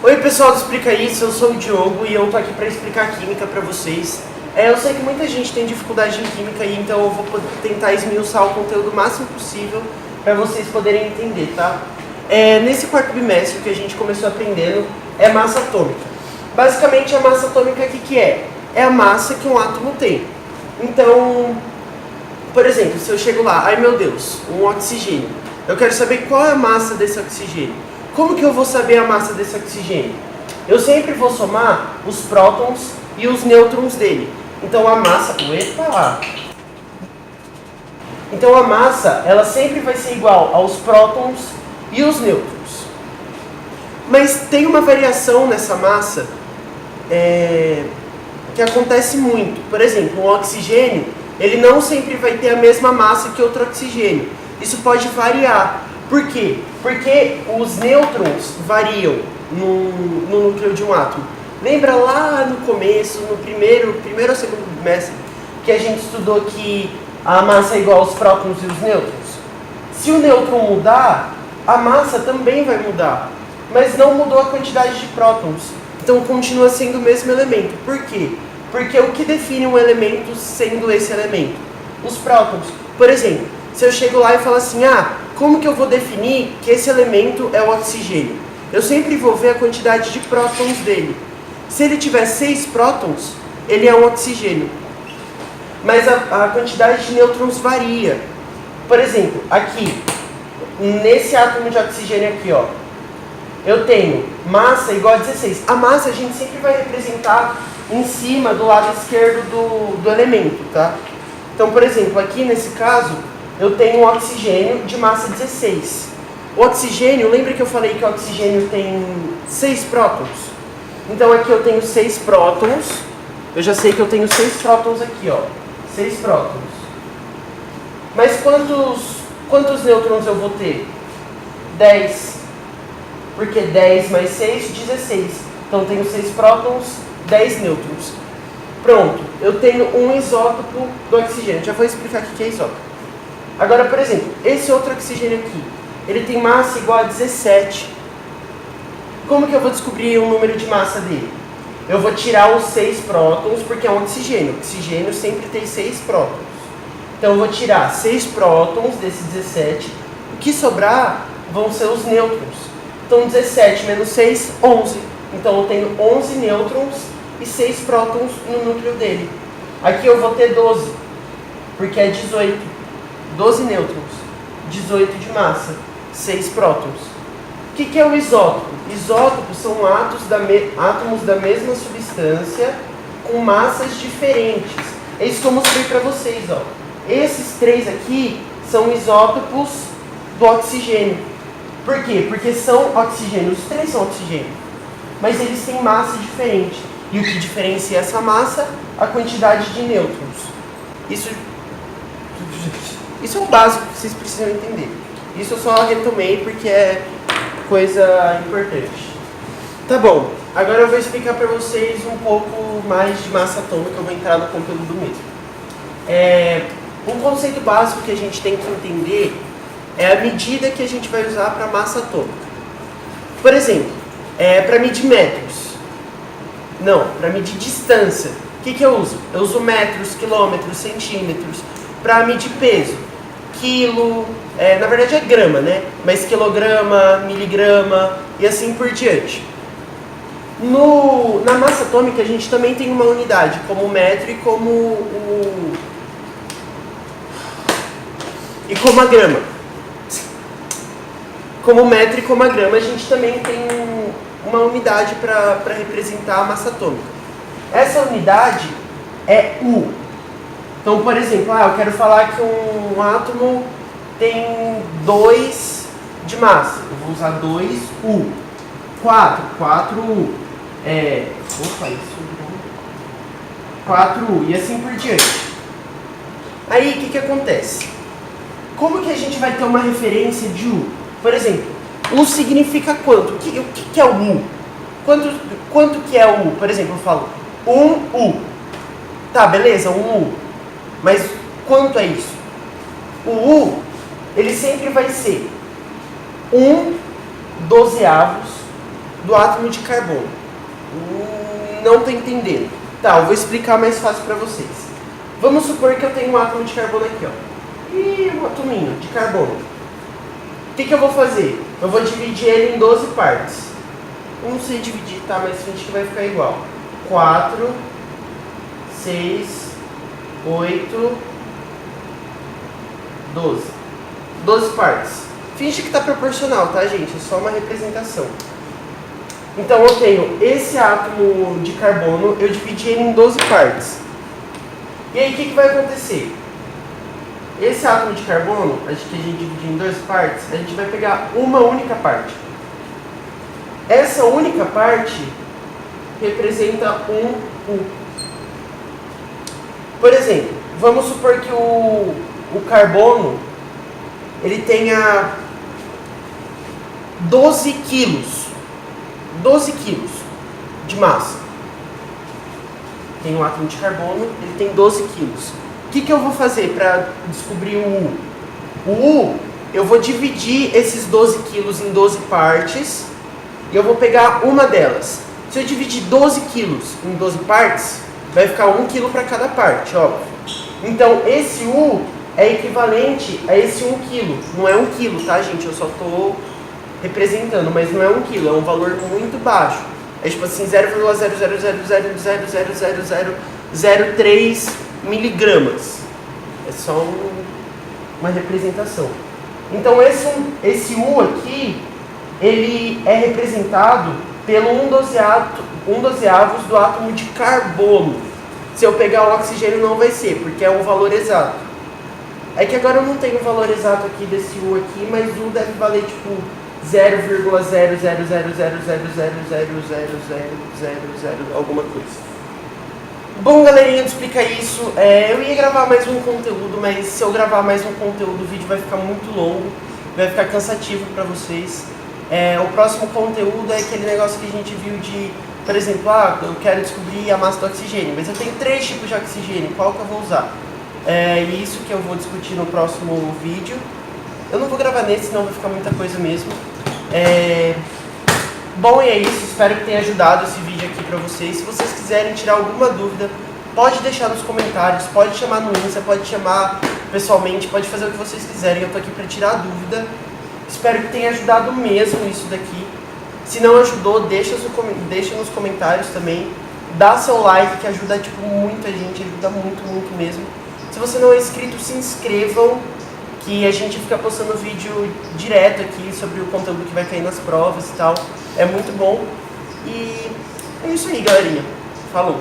Oi pessoal do Explica Isso, eu sou o Diogo e eu tô aqui para explicar química para vocês. Eu sei que muita gente tem dificuldade em química e então eu vou tentar esmiuçar o conteúdo o máximo possível para vocês poderem entender, tá? Nesse quarto bimestre que a gente começou aprendendo é massa atômica. Basicamente a massa atômica o que é? É a massa que um átomo tem. Então, por exemplo, se eu chego lá, ai meu Deus, um oxigênio. Eu quero saber qual é a massa desse oxigênio. Como que eu vou saber a massa desse oxigênio? Eu sempre vou somar os prótons e os nêutrons dele. Então a massa... Então a massa, ela sempre vai ser igual aos prótons e os nêutrons. Mas tem uma variação nessa massa que acontece muito. Por exemplo, um oxigênio, ele não sempre vai ter a mesma massa que outro oxigênio. Isso pode variar. Por quê? Porque os nêutrons variam no núcleo de um átomo. Lembra lá no começo, no primeiro ou segundo bimestre, que a gente estudou que a massa é igual aos prótons e os nêutrons? Se o nêutron mudar, a massa também vai mudar. Mas não mudou a quantidade de prótons. Então continua sendo o mesmo elemento. Por quê? Porque o que define um elemento sendo esse elemento? Os prótons. Por exemplo, se eu chego lá e falo assim, como que eu vou definir que esse elemento é o oxigênio? Eu sempre vou ver a quantidade de prótons dele. Se ele tiver 6 prótons, ele é um oxigênio. Mas a quantidade de nêutrons varia. Por exemplo, aqui, nesse átomo de oxigênio aqui, ó, eu tenho massa igual a 16. A massa a gente sempre vai representar em cima do lado esquerdo do elemento, tá? Então, por exemplo, aqui nesse caso, eu tenho um oxigênio de massa 16. O oxigênio, lembra que eu falei que o oxigênio tem 6 prótons? Então aqui eu tenho 6 prótons. Eu já sei que eu tenho 6 prótons aqui, ó. 6 prótons. Mas quantos nêutrons eu vou ter? 10. Porque 10 mais 6, 16. Então eu tenho 6 prótons, 10 nêutrons. Pronto, eu tenho um isótopo do oxigênio. Já vou explicar o que é isótopo. Agora, por exemplo, esse outro oxigênio aqui, ele tem massa igual a 17. Como que eu vou descobrir o número de massa dele? Eu vou tirar os 6 prótons, porque é um oxigênio. O oxigênio sempre tem 6 prótons. Então eu vou tirar 6 prótons desse 17. O que sobrar vão ser os nêutrons. Então 17 menos 6, 11. Então eu tenho 11 nêutrons e 6 prótons no núcleo dele. Aqui eu vou ter 12, porque é 18. 12 nêutrons, 18 de massa, 6 prótons. O que é o isótopo? Isótopos são átomos da mesma substância com massas diferentes. É isso que eu mostrei para vocês, ó. Esses 3 aqui são isótopos do oxigênio. Por quê? Porque são oxigênios. Os 3 são oxigênio, mas eles têm massa diferente. E o que diferencia essa massa? A quantidade de nêutrons. Isso é o básico que vocês precisam entender. Isso eu só retomei porque é coisa importante. Tá bom, agora eu vou explicar para vocês um pouco mais de massa atômica, eu vou entrar no conteúdo mesmo. Um conceito básico que a gente tem que entender é a medida que a gente vai usar para massa atômica. Por exemplo, para medir metros. Não, para medir distância. O que eu uso? Eu uso metros, quilômetros, centímetros. Para medir peso. Quilo, na verdade é grama, né? Mas quilograma, miligrama e assim por diante. Na massa atômica a gente também tem uma unidade, como o metro e como a grama. Como o metro e como a grama, a gente também tem uma unidade para representar a massa atômica. Essa unidade é U. Então, por exemplo, eu quero falar que um átomo tem 2 de massa. Eu vou usar 2U. 4U. 4U. E assim por diante. Aí, o que acontece? Como que a gente vai ter uma referência de U? Por exemplo, U significa quanto? O que é o U? Quanto que é o U? Por exemplo, eu falo 1U. Tá, beleza, 1U. Mas quanto é isso? O U, ele sempre vai ser 1/12 do átomo de carbono. Não tô entendendo. Tá, eu vou explicar mais fácil para vocês. Vamos supor que eu tenho um átomo de carbono aqui, ó. E um atominho de carbono. O que eu vou fazer? Eu vou dividir ele em 12 partes. Eu não sei dividir, tá? Mas finge que vai ficar igual. 4, 6, 8, 12. 12 partes. Finge que está proporcional, tá, gente? É só uma representação. Então eu tenho esse átomo de carbono, eu dividi ele em 12 partes. E aí o que vai acontecer? Esse átomo de carbono, que a gente dividiu em 12 partes, a gente vai pegar uma única parte. Essa única parte representa um U. Por exemplo, vamos supor que o carbono ele tenha 12 quilos. 12 quilos de massa. Tem um átomo de carbono, ele tem 12 quilos. O que eu vou fazer para descobrir o U? O U, eu vou dividir esses 12 quilos em 12 partes e eu vou pegar uma delas. Se eu dividir 12 quilos em 12 partes, vai ficar 1 quilo para cada parte, óbvio. Então, esse U é equivalente a esse 1 quilo. Não é 1 quilo, tá, gente? Eu só estou representando, mas não é 1 quilo, é um valor muito baixo. É tipo assim, 0,000000003 miligramas. É só uma representação. Então esse U aqui, ele é representado pelo 1/12 do átomo de carbono. Se eu pegar o oxigênio não vai ser, porque é um valor exato. É que agora eu não tenho o valor exato aqui desse U aqui, mas U deve valer tipo 0,00000000000 alguma coisa. Bom, galerinha, de explicar isso, eu ia gravar mais um conteúdo, mas se eu gravar mais um conteúdo, o vídeo vai ficar muito longo, vai ficar cansativo para vocês. O próximo conteúdo é aquele negócio que a gente viu de, por exemplo, eu quero descobrir a massa do oxigênio, mas eu tenho 3 tipos de oxigênio, qual que eu vou usar? Isso que eu vou discutir no próximo vídeo. Eu não vou gravar nesse, senão vai ficar muita coisa mesmo. Bom, e é isso. Espero que tenha ajudado esse vídeo aqui pra vocês. Se vocês quiserem tirar alguma dúvida, pode deixar nos comentários, pode chamar no Insta, pode chamar pessoalmente, pode fazer o que vocês quiserem. Eu tô aqui pra tirar a dúvida. Espero que tenha ajudado mesmo isso daqui. Se não ajudou, deixa nos comentários também. Dá seu like, que ajuda muita gente, ajuda muito, muito mesmo. Se você não é inscrito, se inscrevam, que a gente fica postando vídeo direto aqui sobre o conteúdo que vai cair nas provas e tal. É muito bom. E é isso aí, galerinha. Falou!